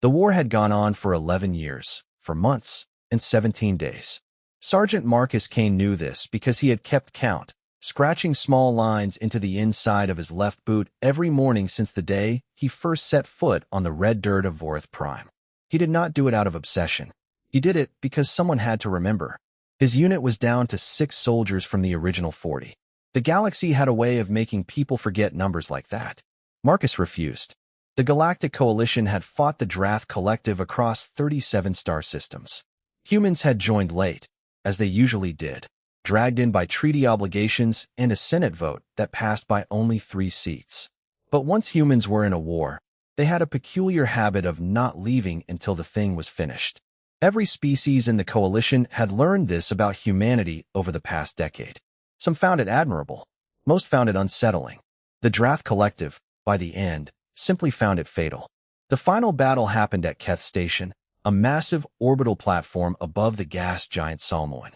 The war had gone on for 11 years, for months, and 17 days. Sergeant Marcus Kane knew this because he had kept count, scratching small lines into the inside of his left boot every morning since the day he first set foot on the red dirt of Vorith Prime. He did not do it out of obsession. He did it because someone had to remember. His unit was down to 6 soldiers from the original 40. The galaxy had a way of making people forget numbers like that. Marcus refused. The Galactic Coalition had fought the Drath Collective across 37 star systems. Humans had joined late, as they usually did, dragged in by treaty obligations and a Senate vote that passed by only 3 seats. But once humans were in a war, they had a peculiar habit of not leaving until the thing was finished. Every species in the coalition had learned this about humanity over the past decade. Some found it admirable. Most found it unsettling. The Drath Collective, by the end, simply found it fatal. The final battle happened at Keth Station, a massive orbital platform above the gas giant Salmoan.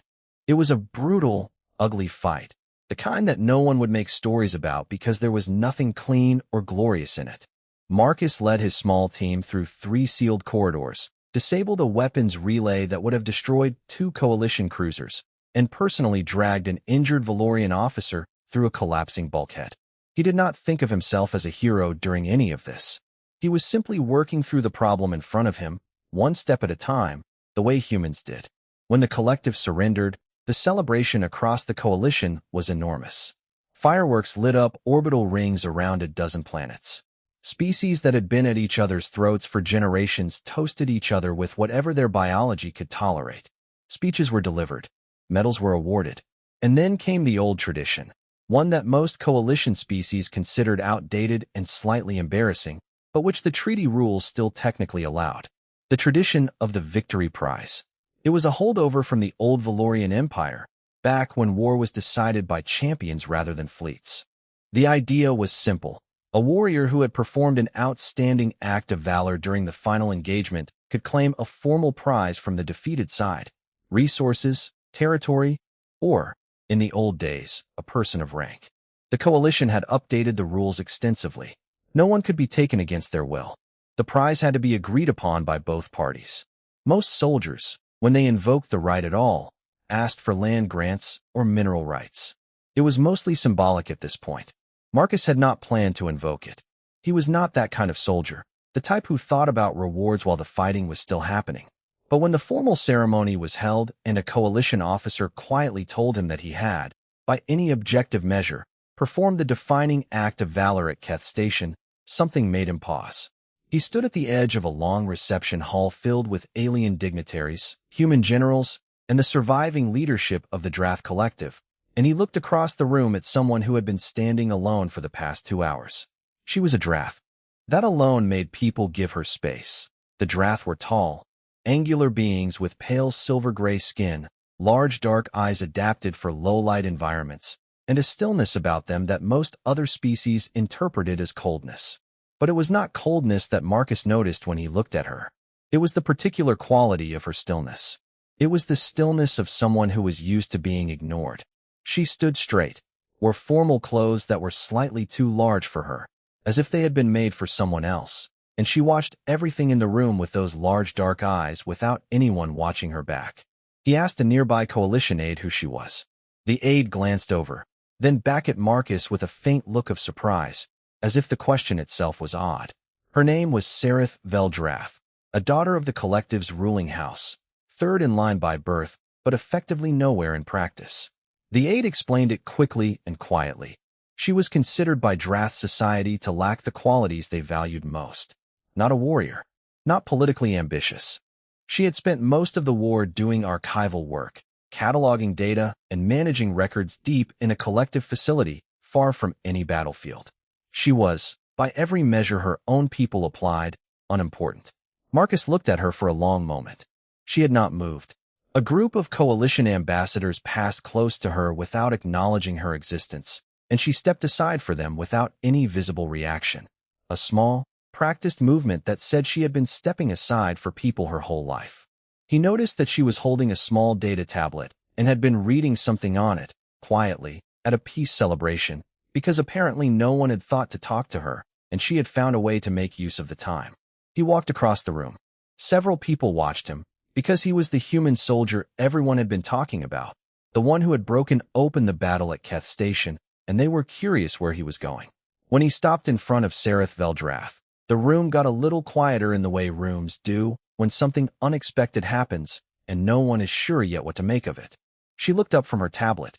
It was a brutal, ugly fight, the kind that no one would make stories about because there was nothing clean or glorious in it. Marcus led his small team through 3 sealed corridors, disabled a weapons relay that would have destroyed 2 coalition cruisers, and personally dragged an injured Valorian officer through a collapsing bulkhead. He did not think of himself as a hero during any of this. He was simply working through the problem in front of him, one step at a time, the way humans did. When the collective surrendered, the celebration across the coalition was enormous. Fireworks lit up orbital rings around a dozen planets. Species that had been at each other's throats for generations toasted each other with whatever their biology could tolerate. Speeches were delivered. Medals were awarded. And then came the old tradition, one that most coalition species considered outdated and slightly embarrassing, but which the treaty rules still technically allowed. The tradition of the Victory Prize. It was a holdover from the old Valorian Empire, back when war was decided by champions rather than fleets. The idea was simple. A warrior who had performed an outstanding act of valor during the final engagement could claim a formal prize from the defeated side, resources, territory, or, in the old days, a person of rank. The coalition had updated the rules extensively. No one could be taken against their will. The prize had to be agreed upon by both parties. Most soldiers, when they invoked the right at all, asked for land grants or mineral rights. It was mostly symbolic at this point. Marcus had not planned to invoke it. He was not that kind of soldier, the type who thought about rewards while the fighting was still happening. But when the formal ceremony was held and a coalition officer quietly told him that he had, by any objective measure, performed the defining act of valor at Keth Station, something made him pause. He stood at the edge of a long reception hall filled with alien dignitaries, human generals, and the surviving leadership of the Drath Collective, and he looked across the room at someone who had been standing alone for the past 2 hours. She was a Drath. That alone made people give her space. The Drath were tall, angular beings with pale silver-gray skin, large dark eyes adapted for low-light environments, and a stillness about them that most other species interpreted as coldness. But it was not coldness that Marcus noticed when he looked at her. It was the particular quality of her stillness. It was the stillness of someone who was used to being ignored. She stood straight, wore formal clothes that were slightly too large for her, as if they had been made for someone else, and she watched everything in the room with those large dark eyes without anyone watching her back. He asked a nearby coalition aide who she was. The aide glanced over, then back at Marcus with a faint look of surprise, as if the question itself was odd. Her name was Sereth Veldrath, a daughter of the Collective's ruling house, third in line by birth, but effectively nowhere in practice. The aide explained it quickly and quietly. She was considered by Drath society to lack the qualities they valued most. Not a warrior, not politically ambitious. She had spent most of the war doing archival work, cataloging data, and managing records deep in a collective facility far from any battlefield. She was, by every measure her own people applied, unimportant. Marcus looked at her for a long moment. She had not moved. A group of coalition ambassadors passed close to her without acknowledging her existence, and she stepped aside for them without any visible reaction. A small, practiced movement that said she had been stepping aside for people her whole life. He noticed that she was holding a small data tablet and had been reading something on it, quietly, at a peace celebration, because apparently no one had thought to talk to her, and she had found a way to make use of the time. He walked across the room. Several people watched him, because he was the human soldier everyone had been talking about, the one who had broken open the battle at Keth Station, and they were curious where he was going. When he stopped in front of Sareth Veldrath, the room got a little quieter in the way rooms do when something unexpected happens and no one is sure yet what to make of it. She looked up from her tablet.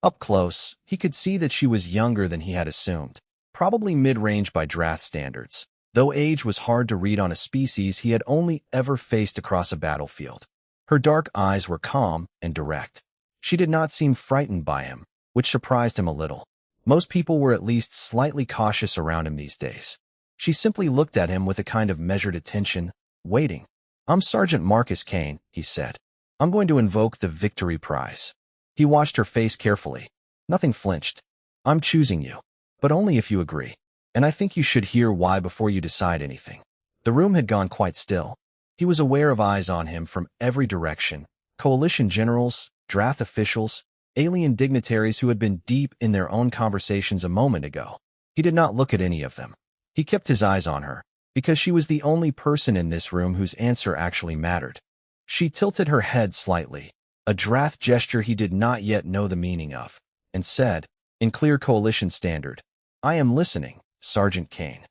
Up close, he could see that she was younger than he had assumed, probably mid-range by Drath standards, though age was hard to read on a species he had only ever faced across a battlefield. Her dark eyes were calm and direct. She did not seem frightened by him, which surprised him a little. Most people were at least slightly cautious around him these days. She simply looked at him with a kind of measured attention, waiting. "I'm Sergeant Marcus Kane," he said. "I'm going to invoke the Victory Prize." He watched her face carefully. Nothing flinched. "I'm choosing you, but only if you agree. And I think you should hear why before you decide anything." The room had gone quite still. He was aware of eyes on him from every direction. Coalition generals, Drath officials, alien dignitaries who had been deep in their own conversations a moment ago. He did not look at any of them. He kept his eyes on her, because she was the only person in this room whose answer actually mattered. She tilted her head slightly, a Drath gesture he did not yet know the meaning of, and said, in clear Coalition standard, "I am listening, Sergeant Kane."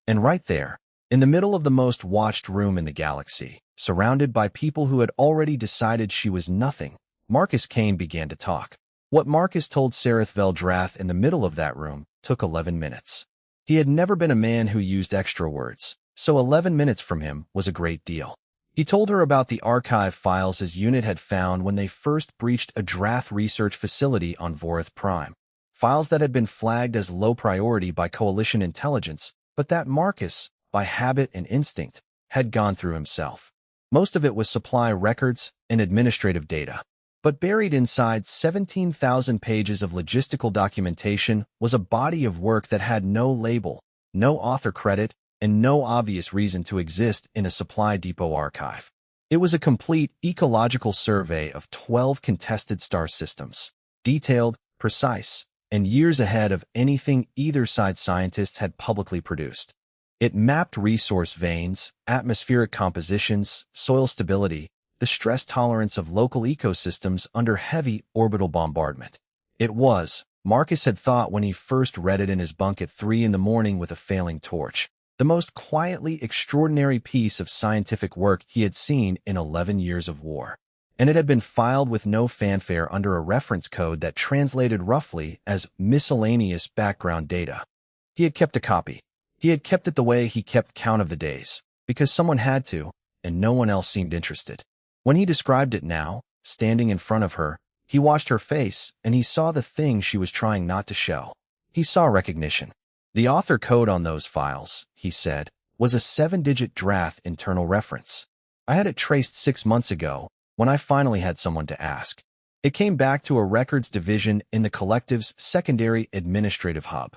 And right there, in the middle of the most watched room in the galaxy, surrounded by people who had already decided she was nothing, Marcus Kane began to talk. What Marcus told Sareth Veldrath in the middle of that room took 11 minutes. He had never been a man who used extra words, so 11 minutes from him was a great deal. He told her about the archive files his unit had found when they first breached a Drath research facility on Vorith Prime. Files that had been flagged as low priority by Coalition intelligence, but that Marcus, by habit and instinct, had gone through himself. Most of it was supply records and administrative data. But buried inside 17,000 pages of logistical documentation was a body of work that had no label, no author credit, and no obvious reason to exist in a supply depot archive. It was a complete ecological survey of 12 contested star systems, detailed, precise, and years ahead of anything either side scientists had publicly produced. It mapped resource veins, atmospheric compositions, soil stability, the stress tolerance of local ecosystems under heavy orbital bombardment. It was, Marcus had thought when he first read it in his bunk at 3 in the morning with a failing torch, the most quietly extraordinary piece of scientific work he had seen in 11 years of war. And it had been filed with no fanfare under a reference code that translated roughly as miscellaneous background data. He had kept a copy. He had kept it the way he kept count of the days, because someone had to, and no one else seemed interested. When he described it now, standing in front of her, he watched her face, and he saw the thing she was trying not to show. He saw recognition. The author code on those files, he said, was a 7-digit Drath internal reference. I had it traced 6 months ago, when I finally had someone to ask. It came back to a records division in the collective's secondary administrative hub.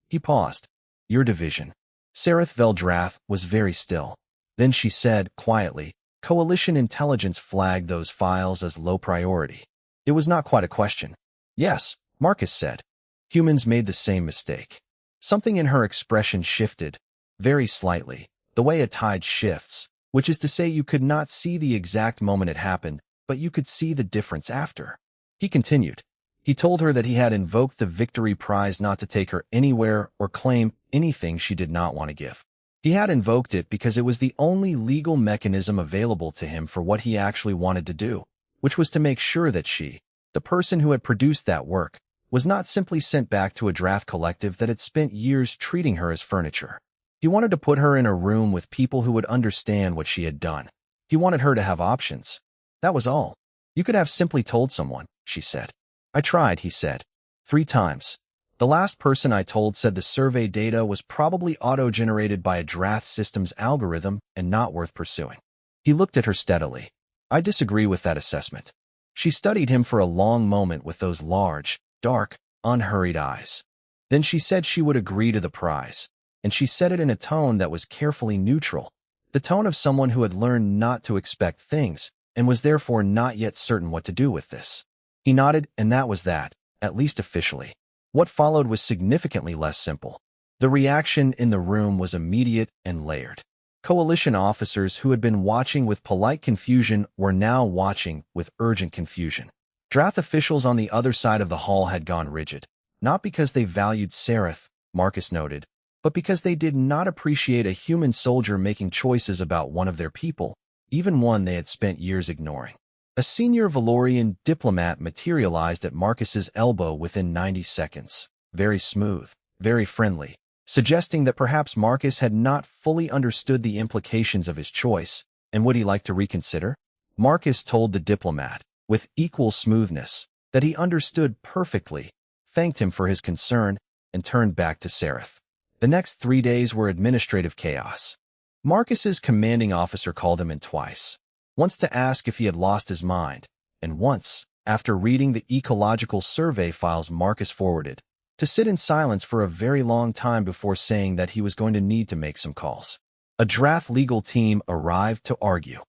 He paused. "Your division." Sareth Veldrath was very still. Then she said, quietly, "Coalition intelligence flagged those files as low priority." It was not quite a question. "Yes," Marcus said. "Humans made the same mistake." Something in her expression shifted, very slightly, the way a tide shifts, which is to say you could not see the exact moment it happened, but you could see the difference after. He continued. He told her that he had invoked the Victory Prize not to take her anywhere or claim anything she did not want to give. He had invoked it because it was the only legal mechanism available to him for what he actually wanted to do, which was to make sure that she, the person who had produced that work, was not simply sent back to a Drath collective that had spent years treating her as furniture. He wanted to put her in a room with people who would understand what she had done. He wanted her to have options. That was all. "You could have simply told someone," she said. "I tried," he said. 3 times. The last person I told said the survey data was probably auto-generated by a Drath Systems algorithm and not worth pursuing. He looked at her steadily. "I disagree with that assessment." She studied him for a long moment with those large, dark, unhurried eyes. Then she said she would agree to the prize, and she said it in a tone that was carefully neutral, the tone of someone who had learned not to expect things and was therefore not yet certain what to do with this. He nodded, and that was that, at least officially. What followed was significantly less simple. The reaction in the room was immediate and layered. Coalition officers who had been watching with polite confusion were now watching with urgent confusion. Drath officials on the other side of the hall had gone rigid, not because they valued Sereth, Marcus noted, but because they did not appreciate a human soldier making choices about one of their people, even one they had spent years ignoring. A senior Valorian diplomat materialized at Marcus's elbow within 90 seconds, very smooth, very friendly, suggesting that perhaps Marcus had not fully understood the implications of his choice, and would he like to reconsider? Marcus told the diplomat, with equal smoothness, that he understood perfectly, thanked him for his concern, and turned back to Sereth. The next 3 days were administrative chaos. Marcus's commanding officer called him in twice, once to ask if he had lost his mind, and once, after reading the ecological survey files Marcus forwarded, to sit in silence for a very long time before saying that he was going to need to make some calls. A Drath legal team arrived to argue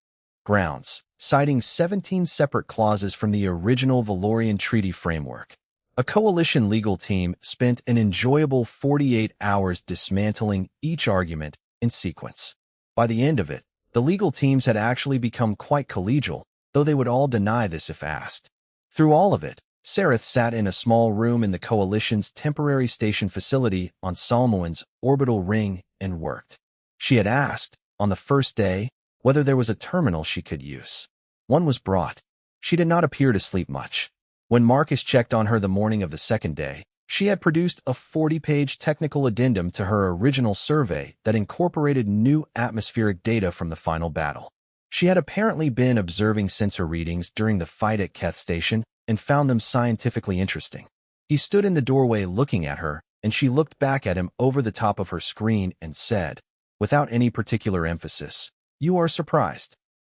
grounds, citing 17 separate clauses from the original Valorian treaty framework. A coalition legal team spent an enjoyable 48 hours dismantling each argument in sequence. By the end of it, the legal teams had actually become quite collegial, though they would all deny this if asked. Through all of it, Sereth sat in a small room in the Coalition's temporary station facility on Salmoan's orbital ring and worked. She had asked, on the first day, whether there was a terminal she could use. One was brought. She did not appear to sleep much. When Marcus checked on her the morning of the second day, she had produced a 40-page technical addendum to her original survey that incorporated new atmospheric data from the final battle. She had apparently been observing sensor readings during the fight at Keth Station and found them scientifically interesting. He stood in the doorway looking at her, and she looked back at him over the top of her screen and said, without any particular emphasis, "You are surprised."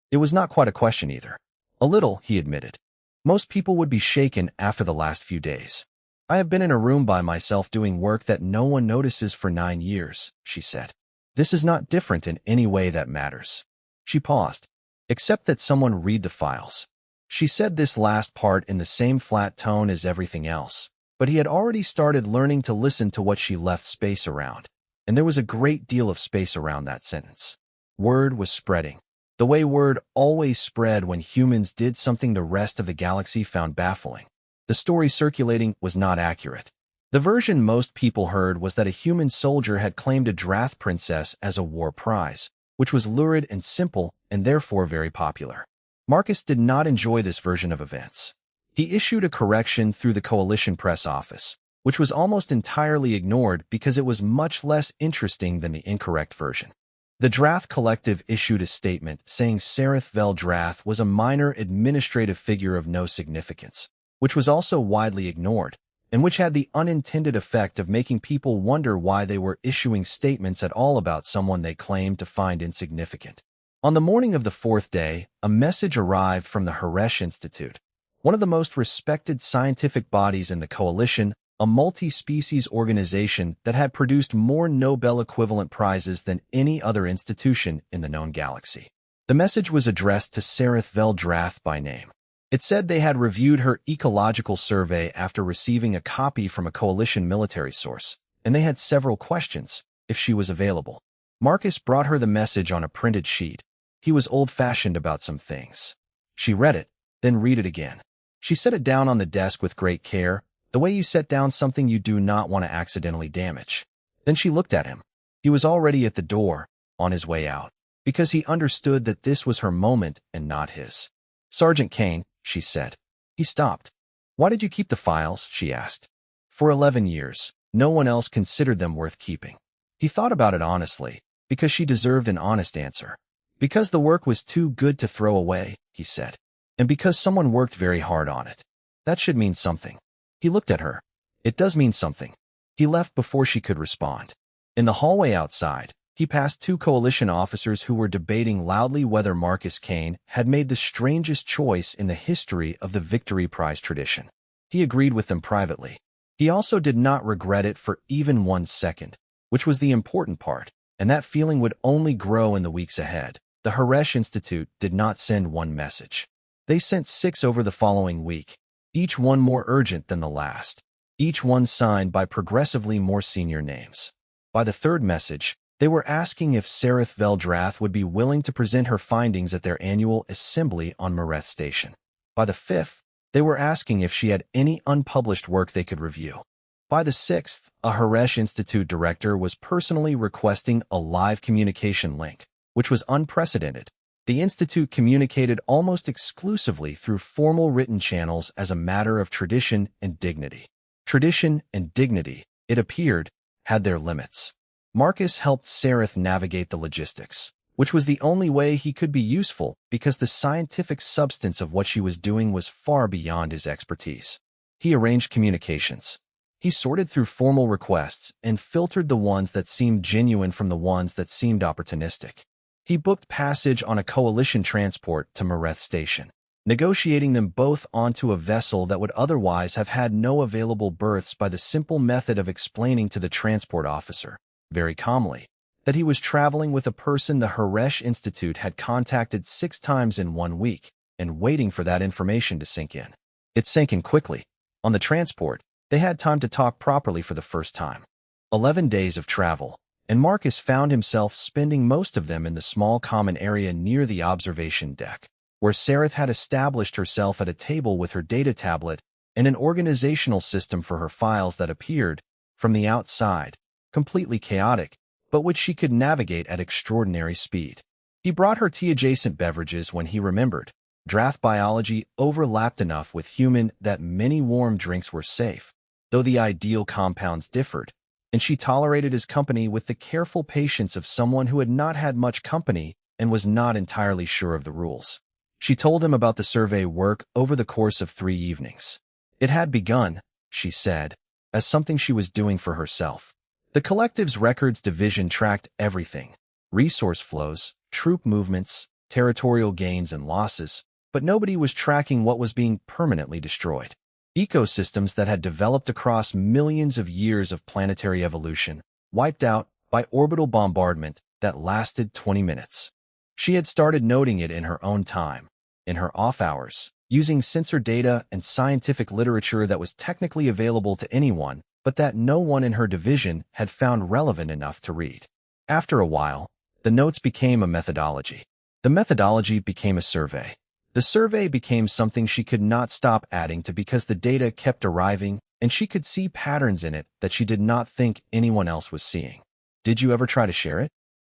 It was not quite a question either. A little, he admitted. Most people would be shaken after the last few days. "I have been in a room by myself doing work that no one notices for 9 years, she said. "This is not different in any way that matters." She paused. "Except that someone read the files." She said this last part in the same flat tone as everything else, but he had already started learning to listen to what she left space around, and there was a great deal of space around that sentence. Word was spreading. The way word always spread when humans did something the rest of the galaxy found baffling. The story circulating was not accurate. The version most people heard was that a human soldier had claimed a Drath princess as a war prize, which was lurid and simple and therefore very popular. Marcus did not enjoy this version of events. He issued a correction through the Coalition press office, which was almost entirely ignored because it was much less interesting than the incorrect version. The Drath Collective issued a statement saying Sereth Vel Drath was a minor administrative figure of no significance, which was also widely ignored, and which had the unintended effect of making people wonder why they were issuing statements at all about someone they claimed to find insignificant. On the morning of the fourth day, a message arrived from the Hresh Institute, one of the most respected scientific bodies in the Coalition, a multi-species organization that had produced more Nobel-equivalent prizes than any other institution in the known galaxy. The message was addressed to Sereth Vel Drath by name. It said they had reviewed her ecological survey after receiving a copy from a Coalition military source, and they had several questions, if she was available. Marcus brought her the message on a printed sheet. He was old-fashioned about some things. She read it, then read it again. She set it down on the desk with great care, the way you set down something you do not want to accidentally damage. Then she looked at him. He was already at the door, on his way out, because he understood that this was her moment and not his. "Sergeant Kane," she said. He stopped. "Why did you keep the files?" she asked. "For 11 years. No one else considered them worth keeping." He thought about it honestly, because she deserved an honest answer. "Because the work was too good to throw away," he said. "And because someone worked very hard on it. That should mean something." He looked at her. "It does mean something." He left before she could respond. In the hallway outside, he passed 2 Coalition officers who were debating loudly whether Marcus Kane had made the strangest choice in the history of the Victory Prize tradition. He agreed with them privately. He also did not regret it for even 1 second, which was the important part, and that feeling would only grow in the weeks ahead. The Hresh Institute did not send one message. They sent 6 over the following week, each one more urgent than the last, each one signed by progressively more senior names. By the third message, They were asking if Sereth Veldrath would be willing to present her findings at their annual assembly on Mareth Station. By the 5th, they were asking if she had any unpublished work they could review. By the 6th, a Harish Institute director was personally requesting a live communication link, which was unprecedented. The Institute communicated almost exclusively through formal written channels as a matter of tradition and dignity. Tradition and dignity, it appeared, had their limits. Marcus helped Sereth navigate the logistics, which was the only way he could be useful because the scientific substance of what she was doing was far beyond his expertise. He arranged communications. He sorted through formal requests and filtered the ones that seemed genuine from the ones that seemed opportunistic. He booked passage on a coalition transport to Mareth Station, negotiating them both onto a vessel that would otherwise have had no available berths by the simple method of explaining to the transport officer, very calmly, that he was traveling with a person the Harish Institute had contacted 6 times in 1 week and waiting for that information to sink in. It sank in quickly. On the transport, they had time to talk properly for the first time. 11 days of travel, and Marcus found himself spending most of them in the small common area near the observation deck, where Sereth had established herself at a table with her data tablet and an organizational system for her files that appeared, from the outside, completely chaotic, but which she could navigate at extraordinary speed. He brought her tea-adjacent beverages when he remembered. Drath biology overlapped enough with human that many warm drinks were safe, though the ideal compounds differed, and she tolerated his company with the careful patience of someone who had not had much company and was not entirely sure of the rules. She told him about the survey work over the course of 3 evenings. It had begun, she said, as something she was doing for herself. The collective's records division tracked everything: resource flows, troop movements, territorial gains and losses, but nobody was tracking what was being permanently destroyed. Ecosystems that had developed across millions of years of planetary evolution, wiped out by orbital bombardment that lasted 20 minutes. She had started noting it in her own time, in her off hours, using sensor data and scientific literature that was technically available to anyone, but that no one in her division had found relevant enough to read. After a while, the notes became a methodology. The methodology became a survey. The survey became something she could not stop adding to because the data kept arriving, and she could see patterns in it that she did not think anyone else was seeing. "Did you ever try to share it?"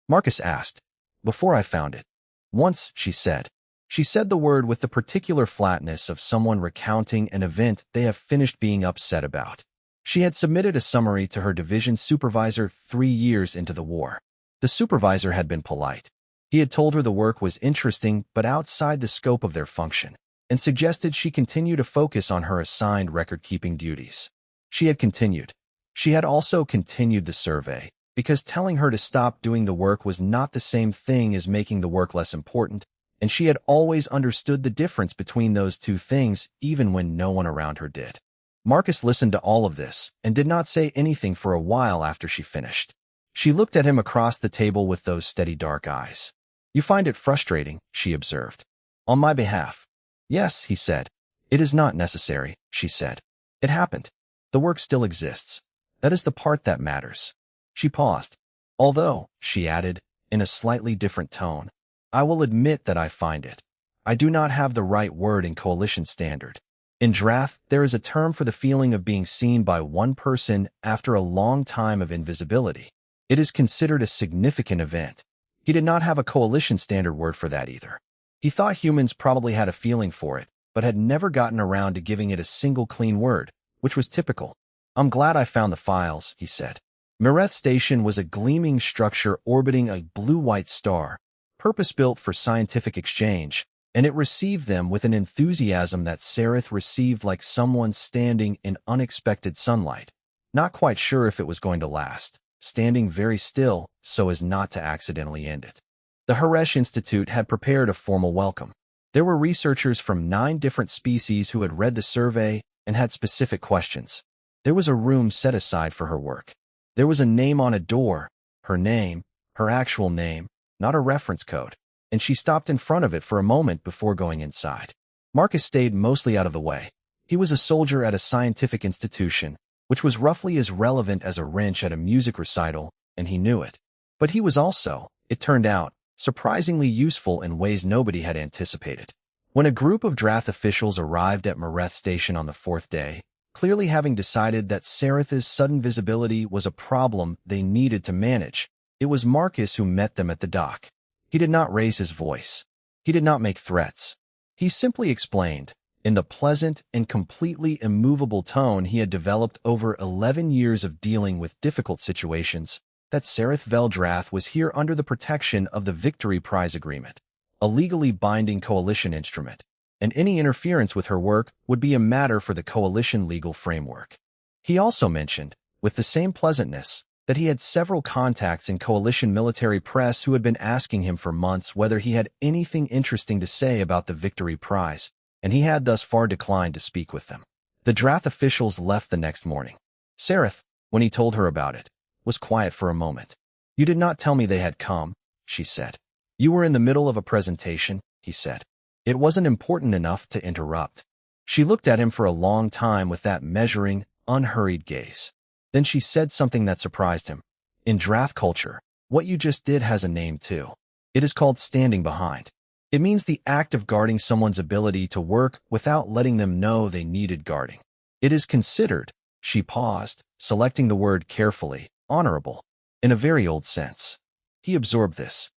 Marcus asked. "Before I found it." "Once," she said. She said the word with the particular flatness of someone recounting an event they have finished being upset about. She had submitted a summary to her division supervisor 3 years into the war. The supervisor had been polite. He had told her the work was interesting but outside the scope of their function, and suggested she continue to focus on her assigned record-keeping duties. She had continued. She had also continued the survey, because telling her to stop doing the work was not the same thing as making the work less important, and she had always understood the difference between those two things even when no one around her did. Marcus listened to all of this and did not say anything for a while after she finished. She looked at him across the table with those steady dark eyes. "You find it frustrating," she observed. "On my behalf." "Yes," he said. "It is not necessary," she said. "It happened. The work still exists. That is the part that matters." She paused. "Although," she added, in a slightly different tone, "I will admit that I find it. I do not have the right word in coalition standard. In Drath, there is a term for the feeling of being seen by one person after a long time of invisibility. It is considered a significant event. He did not have a coalition standard word for that either. He thought humans probably had a feeling for it, but had never gotten around to giving it a single clean word, which was typical. "I'm glad I found the files," he said. Mareth Station was a gleaming structure orbiting a blue-white star, purpose-built for scientific exchange, and it received them with an enthusiasm that Sereth received like someone standing in unexpected sunlight, not quite sure if it was going to last, standing very still so as not to accidentally end it. The Harish Institute had prepared a formal welcome. There were researchers from 9 different species who had read the survey and had specific questions. There was a room set aside for her work. There was a name on a door, her name, her actual name, not a reference code, and she stopped in front of it for a moment before going inside. Marcus stayed mostly out of the way. He was a soldier at a scientific institution, which was roughly as relevant as a wrench at a music recital, and he knew it. But he was also, it turned out, surprisingly useful in ways nobody had anticipated. When a group of Drath officials arrived at Mareth Station on the fourth day, clearly having decided that Sareth's sudden visibility was a problem they needed to manage, it was Marcus who met them at the dock. He did not raise his voice. He did not make threats. He simply explained, in the pleasant and completely immovable tone he had developed over 11 years of dealing with difficult situations, that Sareth Veldrath was here under the protection of the Victory Prize Agreement, a legally binding coalition instrument, and any interference with her work would be a matter for the coalition legal framework. He also mentioned, with the same pleasantness, that he had several contacts in coalition military press who had been asking him for months whether he had anything interesting to say about the Victory Prize, and he had thus far declined to speak with them. The Drath officials left the next morning. Sareth, when he told her about it, was quiet for a moment. "You did not tell me they had come," she said. "You were in the middle of a presentation," he said. "It wasn't important enough to interrupt." She looked at him for a long time with that measuring, unhurried gaze. Then she said something that surprised him. "In Drath culture, what you just did has a name too. It is called standing behind. It means the act of guarding someone's ability to work without letting them know they needed guarding. It is considered," she paused, selecting the word carefully, "honorable, in a very old sense." He absorbed this.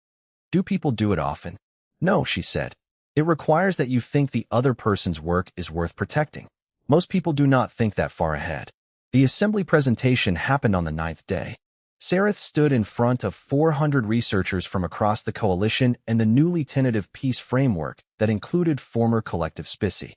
"Do people do it often?" "No," she said. "It requires that you think the other person's work is worth protecting. Most people do not think that far ahead." The assembly presentation happened on the 9th day. Sareth stood in front of 400 researchers from across the coalition and the newly tentative peace framework that included former collective specie.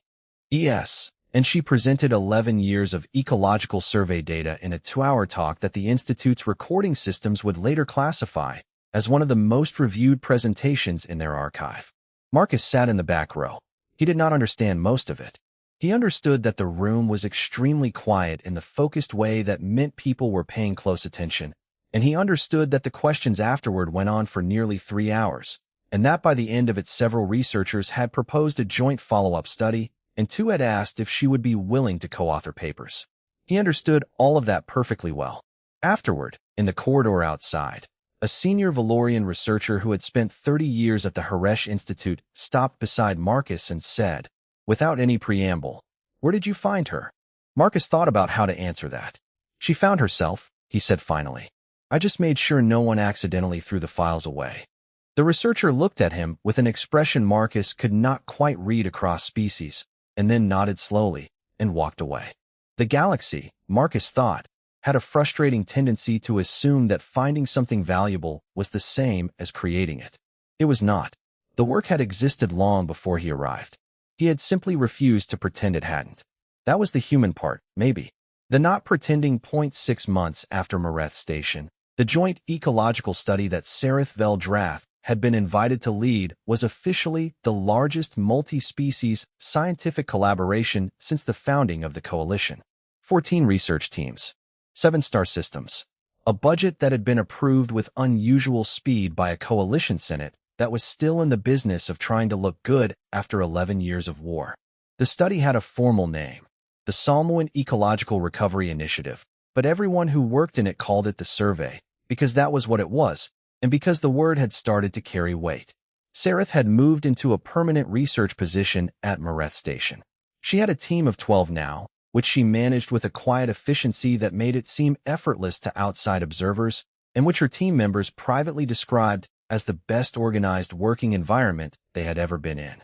And she presented 11 years of ecological survey data in a 2-hour talk that the Institute's recording systems would later classify as one of the most reviewed presentations in their archive. Marcus sat in the back row. He did not understand most of it. He understood that the room was extremely quiet in the focused way that meant people were paying close attention, and he understood that the questions afterward went on for nearly 3 hours, and that by the end of it several researchers had proposed a joint follow-up study, and 2 had asked if she would be willing to co-author papers. He understood all of that perfectly well. Afterward, in the corridor outside, a senior Valorian researcher who had spent 30 years at the Haresh Institute stopped beside Marcus and said, without any preamble, "Where did you find her?" Marcus thought about how to answer that. "She found herself," he said finally. "I just made sure no one accidentally threw the files away." The researcher looked at him with an expression Marcus could not quite read across species, and then nodded slowly and walked away. The galaxy, Marcus thought, had a frustrating tendency to assume that finding something valuable was the same as creating it. It was not. The work had existed long before he arrived. He had simply refused to pretend it hadn't. That was the human part, maybe. The not pretending. 6 months after Mareth Station, the joint ecological study that Sareth Veldrath had been invited to lead was officially the largest multi-species scientific collaboration since the founding of the coalition. 14 research teams, 7 star systems, a budget that had been approved with unusual speed by a coalition senate that was still in the business of trying to look good after 11 years of war. The study had a formal name, the Salmoan Ecological Recovery Initiative, but everyone who worked in it called it the survey, because that was what it was, and because the word had started to carry weight. Sareth had moved into a permanent research position at Mareth Station. She had a team of 12 now, which she managed with a quiet efficiency that made it seem effortless to outside observers, and which her team members privately described as the best organized working environment they had ever been in.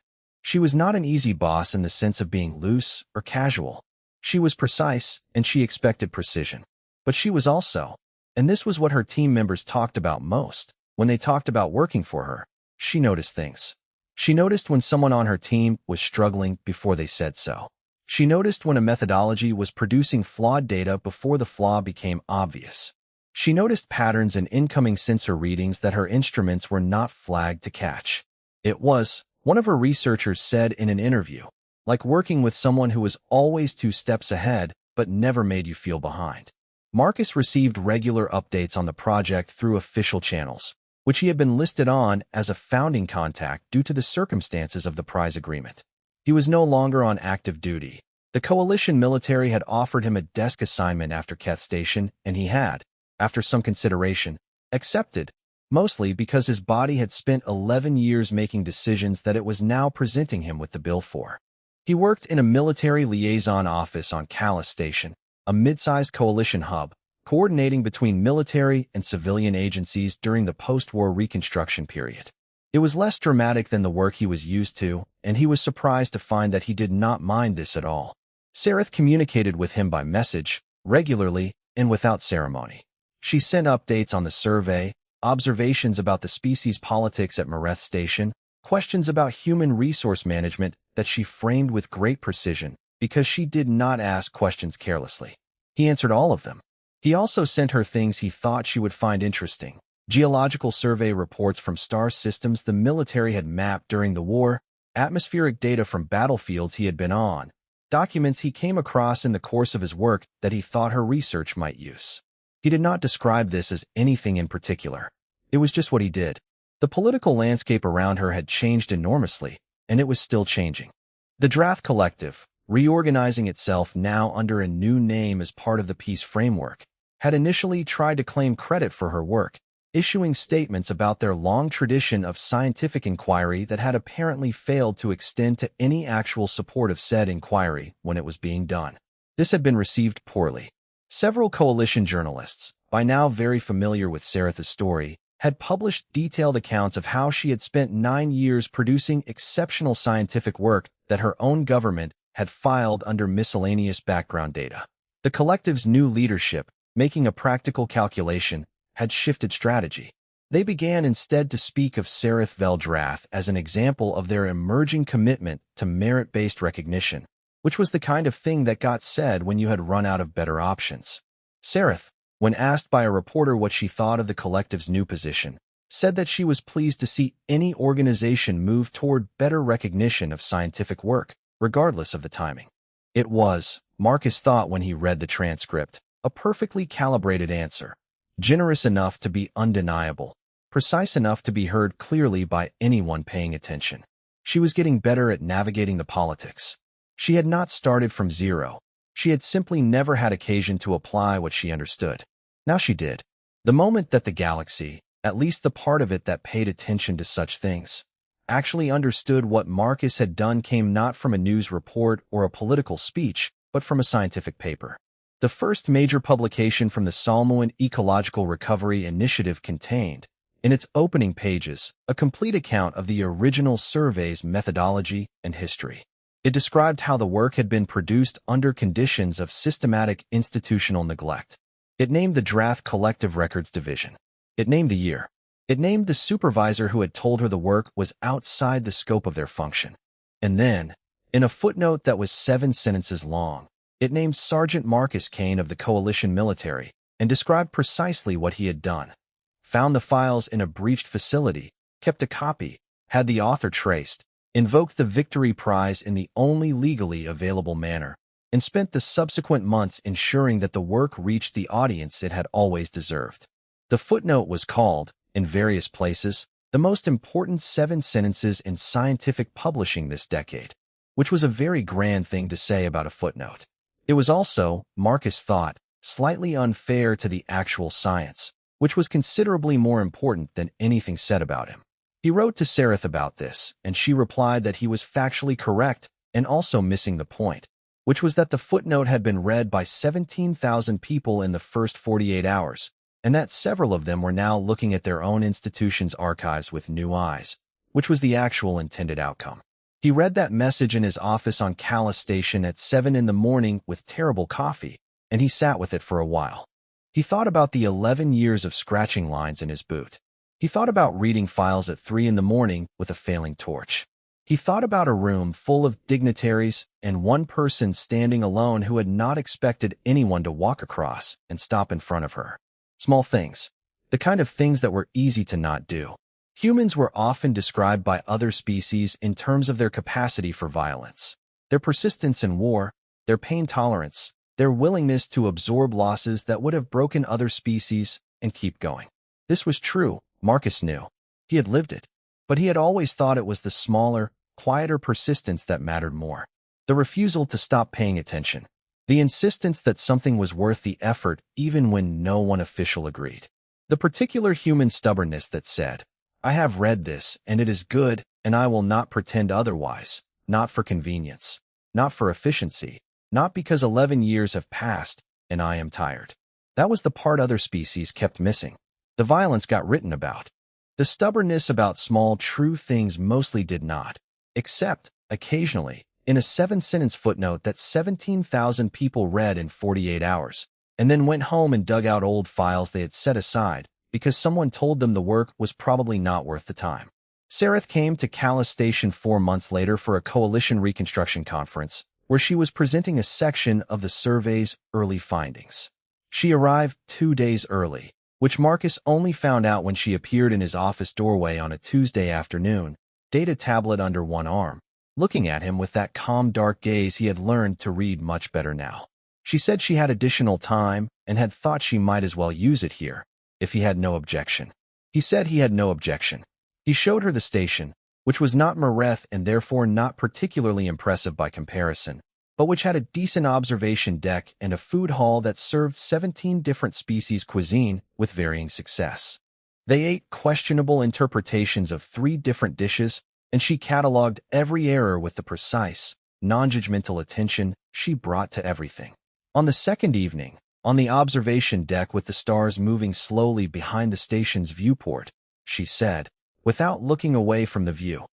She was not an easy boss in the sense of being loose or casual. She was precise, and she expected precision. But she was also, and this was what her team members talked about most, when they talked about working for her, she noticed things. She noticed when someone on her team was struggling before they said so. She noticed when a methodology was producing flawed data before the flaw became obvious. She noticed patterns in incoming sensor readings that her instruments were not flagged to catch. It was, one of her researchers said in an interview, like working with someone who was always 2 steps ahead but never made you feel behind. Marcus received regular updates on the project through official channels, which he had been listed on as a founding contact due to the circumstances of the prize agreement. He was no longer on active duty. The coalition military had offered him a desk assignment after Keth Station, and he had, after some consideration, accepted, mostly because his body had spent 11 years making decisions that it was now presenting him with the bill for. He worked in a military liaison office on Calais Station, a mid-sized coalition hub, coordinating between military and civilian agencies during the post-war Reconstruction period. It was less dramatic than the work he was used to, and he was surprised to find that he did not mind this at all. Sareth communicated with him by message, regularly, and without ceremony. She sent updates on the survey, observations about the species politics at Mareth Station, questions about human resource management that she framed with great precision because she did not ask questions carelessly. He answered all of them. He also sent her things he thought she would find interesting. Geological survey reports from star systems the military had mapped during the war, atmospheric data from battlefields he had been on, documents he came across in the course of his work that he thought her research might use. He did not describe this as anything in particular. It was just what he did. The political landscape around her had changed enormously, and it was still changing. The Drath Collective, reorganizing itself now under a new name as part of the peace framework, had initially tried to claim credit for her work, issuing statements about their long tradition of scientific inquiry that had apparently failed to extend to any actual support of said inquiry when it was being done. This had been received poorly. Several coalition journalists, by now very familiar with Sareth's story, had published detailed accounts of how she had spent 9 years producing exceptional scientific work that her own government had filed under miscellaneous background data. The collective's new leadership, making a practical calculation, had shifted strategy. They began instead to speak of Sareth Veldrath as an example of their emerging commitment to merit-based recognition, which was the kind of thing that got said when you had run out of better options. Sareth, when asked by a reporter what she thought of the collective's new position, said that she was pleased to see any organization move toward better recognition of scientific work, regardless of the timing. It was, Marcus thought when he read the transcript, a perfectly calibrated answer. Generous enough to be undeniable, precise enough to be heard clearly by anyone paying attention. She was getting better at navigating the politics. She had not started from zero. She had simply never had occasion to apply what she understood. Now she did. The moment that the galaxy, at least the part of it that paid attention to such things, actually understood what Marcus had done came not from a news report or a political speech, but from a scientific paper. The first major publication from the Solmoan Ecological Recovery Initiative contained, in its opening pages, a complete account of the original survey's methodology and history. It described how the work had been produced under conditions of systematic institutional neglect. It named the Drath Collective Records Division. It named the year. It named the supervisor who had told her the work was outside the scope of their function. And then, in a footnote that was 7 sentences long, it named Sergeant Marcus Kane of the Coalition military and described precisely what he had done. Found the files in a breached facility, kept a copy, had the author traced, invoked the Victory Prize in the only legally available manner, and spent the subsequent months ensuring that the work reached the audience it had always deserved. The footnote was called, in various places, the most important 7 sentences in scientific publishing this decade, which was a very grand thing to say about a footnote. It was also, Marcus thought, slightly unfair to the actual science, which was considerably more important than anything said about him. He wrote to Sareth about this, and she replied that he was factually correct and also missing the point, which was that the footnote had been read by 17,000 people in the first 48 hours, and that several of them were now looking at their own institution's archives with new eyes, which was the actual intended outcome. He read that message in his office on Calais Station at 7 in the morning with terrible coffee, and he sat with it for a while. He thought about the 11 years of scratching lines in his boot. He thought about reading files at 3 in the morning with a failing torch. He thought about a room full of dignitaries and one person standing alone who had not expected anyone to walk across and stop in front of her. Small things. The kind of things that were easy to not do. Humans were often described by other species in terms of their capacity for violence, their persistence in war, their pain tolerance, their willingness to absorb losses that would have broken other species and keep going. This was true, Marcus knew. He had lived it. But he had always thought it was the smaller, quieter persistence that mattered more. The refusal to stop paying attention. The insistence that something was worth the effort even when no one official agreed. The particular human stubbornness that said, I have read this, and it is good, and I will not pretend otherwise, not for convenience, not for efficiency, not because 11 years have passed, and I am tired. That was the part other species kept missing. The violence got written about. The stubbornness about small, true things mostly did not, except, occasionally, in a 7-sentence footnote that 17,000 people read in 48 hours, and then went home and dug out old files they had set aside because someone told them the work was probably not worth the time. Sareth came to Calais Station 4 months later for a coalition reconstruction conference, where she was presenting a section of the survey's early findings. She arrived 2 days early, which Marcus only found out when she appeared in his office doorway on a Tuesday afternoon, data tablet under one arm, looking at him with that calm, dark gaze he had learned to read much better now. She said she had additional time and had thought she might as well use it here, if he had no objection. He said he had no objection. He showed her the station, which was not Mareth and therefore not particularly impressive by comparison, but which had a decent observation deck and a food hall that served 17 different species cuisine with varying success. They ate questionable interpretations of 3 different dishes, and she cataloged every error with the precise, non-judgmental attention she brought to everything. On the second evening, on the observation deck with the stars moving slowly behind the station's viewport, she said, without looking away from the view,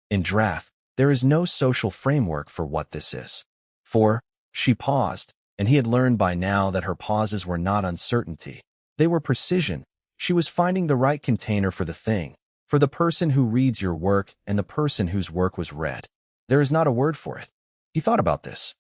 in Drath, there is no social framework for what this is. For, she paused, and he had learned by now that her pauses were not uncertainty. They were precision. She was finding the right container for the thing, for the person who reads your work and the person whose work was read. There is not a word for it. He thought about this.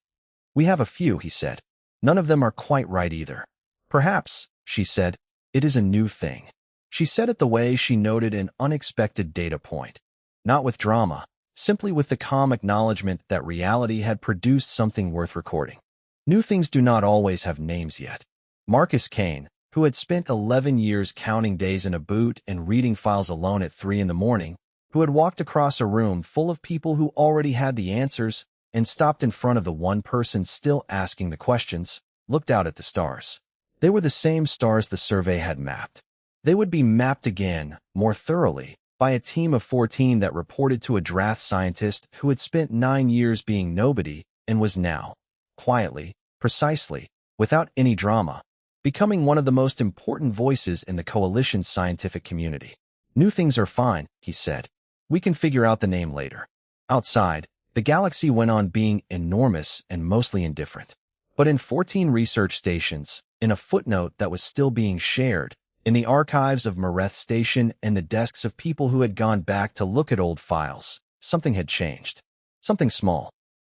We have a few, he said. None of them are quite right either. Perhaps, she said, it is a new thing. She said it the way she noted an unexpected data point. Not with drama, simply with the calm acknowledgement that reality had produced something worth recording. New things do not always have names yet. Marcus Kane, who had spent 11 years counting days in a boot and reading files alone at 3 in the morning, who had walked across a room full of people who already had the answers and stopped in front of the one person still asking the questions, looked out at the stars. They were the same stars the survey had mapped. They would be mapped again, more thoroughly, by a team of 14 that reported to a Drath scientist who had spent 9 years being nobody and was now, quietly, precisely, without any drama, becoming one of the most important voices in the coalition's scientific community. New things are fine, he said. We can figure out the name later. Outside, the galaxy went on being enormous and mostly indifferent. But in 14 research stations, in a footnote that was still being shared, in the archives of Mareth Station and the desks of people who had gone back to look at old files, something had changed. Something small.